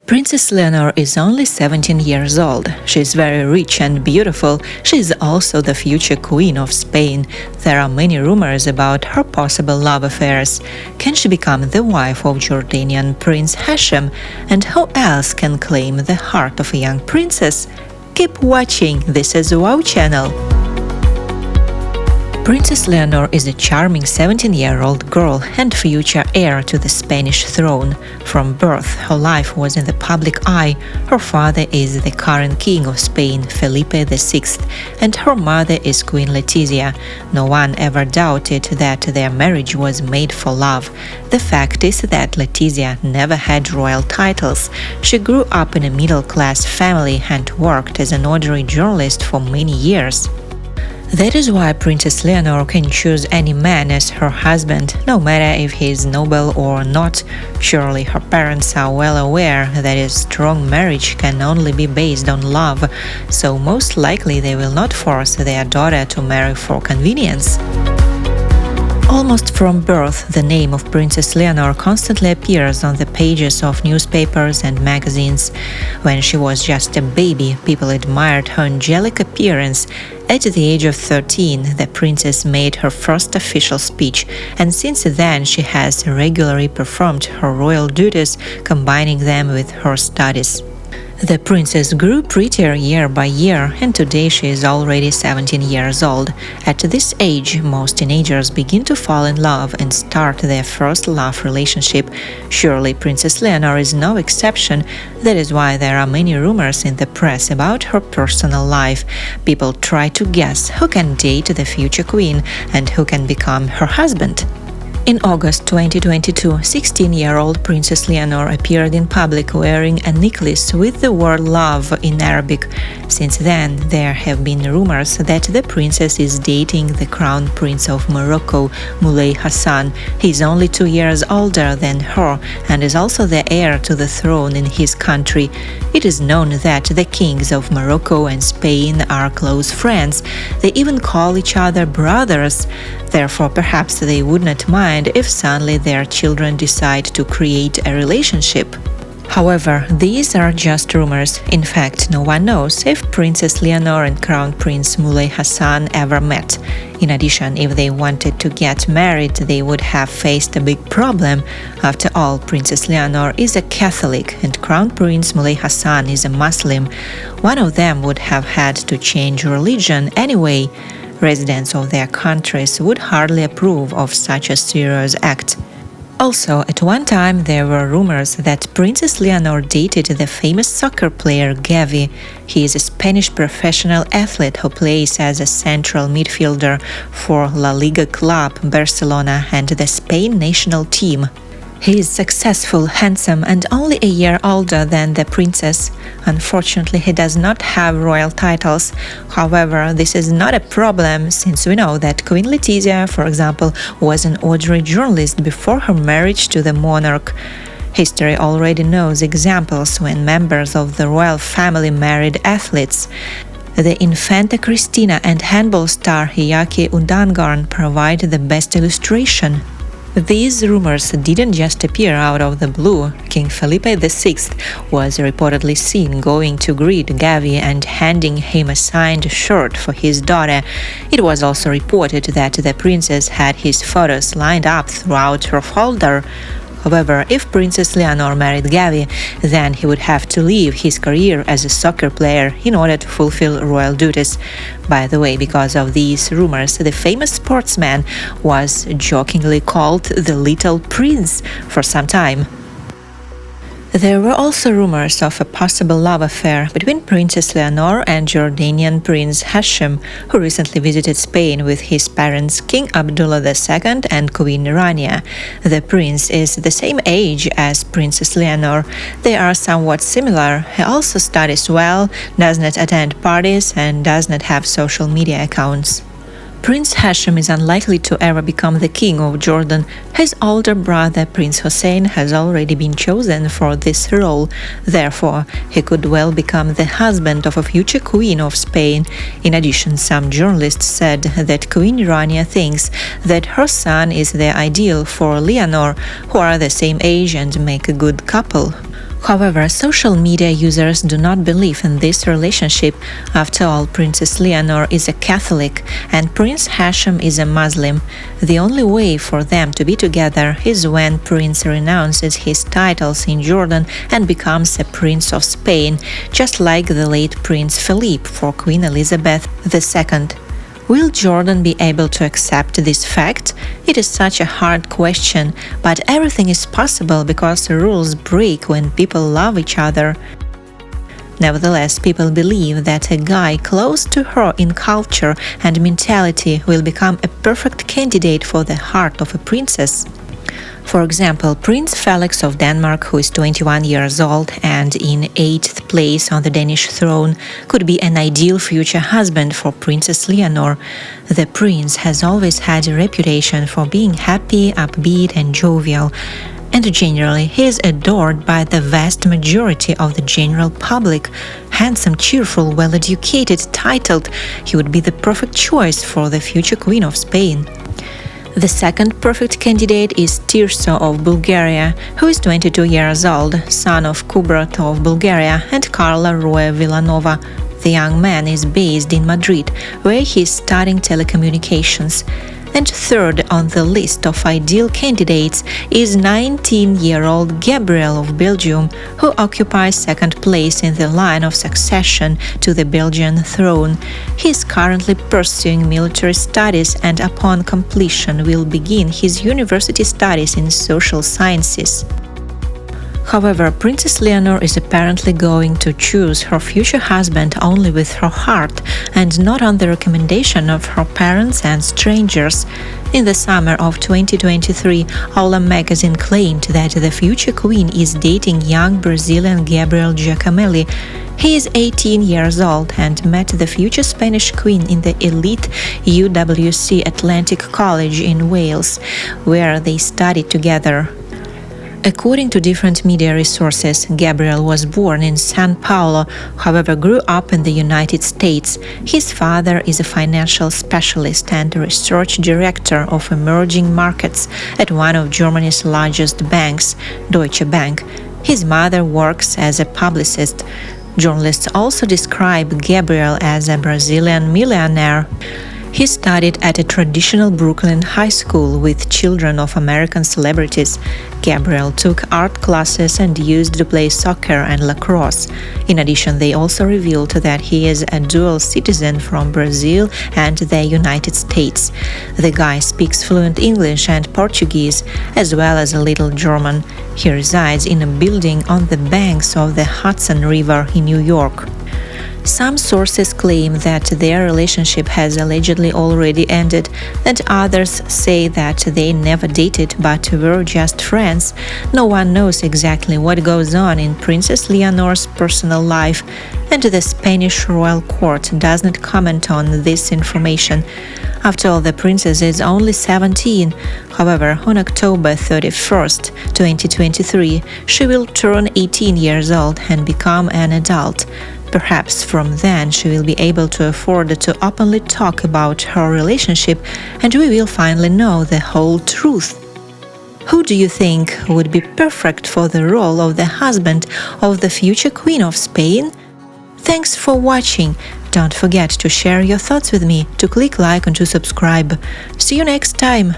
Princess Leonor is only 17 years old. She is very rich and beautiful. She is also the future queen of Spain. There are many rumors about her possible love affairs. Can she become the wife of Jordanian Prince Hashem? And who else can claim the heart of a young princess? Keep watching. This is Wow Channel. Princess Leonor is a charming 17-year-old girl and future heir to the Spanish throne. From birth, her life was in the public eye. Her father is the current king of Spain, Felipe VI, and her mother is Queen Letizia. No one ever doubted that their marriage was made for love. The fact is that Letizia never had royal titles. She grew up in a middle-class family and worked as an ordinary journalist for many years. That is why Princess Leonor can choose any man as her husband, no matter if he is noble or not. Surely her parents are well aware that a strong marriage can only be based on love, so most likely they will not force their daughter to marry for convenience. Almost from birth, the name of Princess Leonor constantly appears on the pages of newspapers and magazines. When she was just a baby, people admired her angelic appearance. At the age of 13, the princess made her first official speech, and since then she has regularly performed her royal duties, combining them with her studies. The princess grew prettier year by year, and today she is already 17 years old. At this age, most teenagers begin to fall in love and start their first love relationship. Surely Princess Leonor is no exception. That is why there are many rumors in the press about her personal life. People try to guess who can date the future queen and who can become her husband. In August 2022, 16-year-old Princess Leonor appeared in public wearing a necklace with the word love in Arabic. Since then, there have been rumors that the princess is dating the crown prince of Morocco, Prince Hassan. He is only 2 years older than her and is also the heir to the throne in his country. It is known that the kings of Morocco and Spain are close friends. They even call each other brothers. Therefore, perhaps they would not mind if suddenly their children decide to create a relationship. However, these are just rumors. In fact, no one knows if Princess Leonor and Crown Prince Prince Hassan ever met. In addition, if they wanted to get married, they would have faced a big problem. After all, Princess Leonor is a Catholic and Crown Prince Prince Hassan is a Muslim. One of them would have had to change religion anyway. Residents of their countries would hardly approve of such a serious act. Also, at one time there were rumors that Princess Leonor dated the famous soccer player Gavi. He is a Spanish professional athlete who plays as a central midfielder for La Liga club Barcelona and the Spain national team. He is successful, handsome, and only a year older than the princess. Unfortunately, he does not have royal titles. However, this is not a problem, since we know that Queen Letizia, for example, was an ordinary journalist before her marriage to the monarch. History already knows examples when members of the royal family married athletes. The Infanta Cristina and handball star Yaki Undangarn provide the best illustration. These rumors didn't just appear out of the blue. King Felipe VI was reportedly seen going to greet Gavi and handing him a signed shirt for his daughter. It was also reported that the princess had his photos lined up throughout her folder. However, if Princess Leonor married Gavi, then he would have to leave his career as a soccer player in order to fulfill royal duties. By the way, because of these rumors, the famous sportsman was jokingly called the Little Prince for some time. There were also rumors of a possible love affair between Princess Leonor and Jordanian Prince Hashem, who recently visited Spain with his parents King Abdullah II and Queen Rania. The prince is the same age as Princess Leonor. They are somewhat similar. He also studies well, does not attend parties, and does not have social media accounts. Prince Hashem is unlikely to ever become the king of Jordan. His older brother Prince Hassan has already been chosen for this role. Therefore, he could well become the husband of a future queen of Spain. In addition, some journalists said that Queen Rania thinks that her son is the ideal for Leonor, who are the same age and make a good couple. However, social media users do not believe in this relationship. After all, Princess Leonor is a Catholic and Prince Hashem is a Muslim. The only way for them to be together is when Prince renounces his titles in Jordan and becomes a Prince of Spain, just like the late Prince Philippe for Queen Elizabeth II. Will Jordan be able to accept this fact? It is such a hard question, but everything is possible because rules break when people love each other. Nevertheless, people believe that a guy close to her in culture and mentality will become a perfect candidate for the heart of a princess. For example, Prince Felix of Denmark, who is 21 years old and in 8th place on the Danish throne, could be an ideal future husband for Princess Leonor. The prince has always had a reputation for being happy, upbeat and jovial, and generally he is adored by the vast majority of the general public. Handsome, cheerful, well-educated, titled, he would be the perfect choice for the future Queen of Spain. The second perfect candidate is Tirso of Bulgaria, who is 22 years old, son of Kubrat of Bulgaria and Carla Roe Villanova. The young man is based in Madrid, where he is studying telecommunications. And third on the list of ideal candidates is 19-year-old Gabriel of Belgium, who occupies second place in the line of succession to the Belgian throne. He is currently pursuing military studies and upon completion will begin his university studies in social sciences. However, Princess Leonor is apparently going to choose her future husband only with her heart and not on the recommendation of her parents and strangers. In the summer of 2023, Ola magazine claimed that the future queen is dating young Brazilian Gabriel Giacomelli. He is 18 years old and met the future Spanish queen in the elite UWC Atlantic College in Wales, where they studied together. According to different media resources, Gabriel was born in São Paulo, however grew up in the United States. His father is a financial specialist and research director of emerging markets at one of Germany's largest banks, Deutsche Bank. His mother works as a publicist. Journalists also describe Gabriel as a Brazilian millionaire. He studied at a traditional Brooklyn high school with children of American celebrities. Gabriel took art classes and used to play soccer and lacrosse. In addition, they also revealed that he is a dual citizen from Brazil and the United States. The guy speaks fluent English and Portuguese, as well as a little German. He resides in a building on the banks of the Hudson River in New York. Some sources claim that their relationship has allegedly already ended, and others say that they never dated but were just friends. No one knows exactly what goes on in Princess Leonor's personal life, and the Spanish royal court does not comment on this information. After all, the princess is only 17. However, on October 31st, 2023, she will turn 18 years old and become an adult. Perhaps from then she will be able to afford to openly talk about her relationship and we will finally know the whole truth. Who do you think would be perfect for the role of the husband of the future Queen of Spain? Thanks for watching. Don't forget to share your thoughts with me, to click like and to subscribe. See you next time!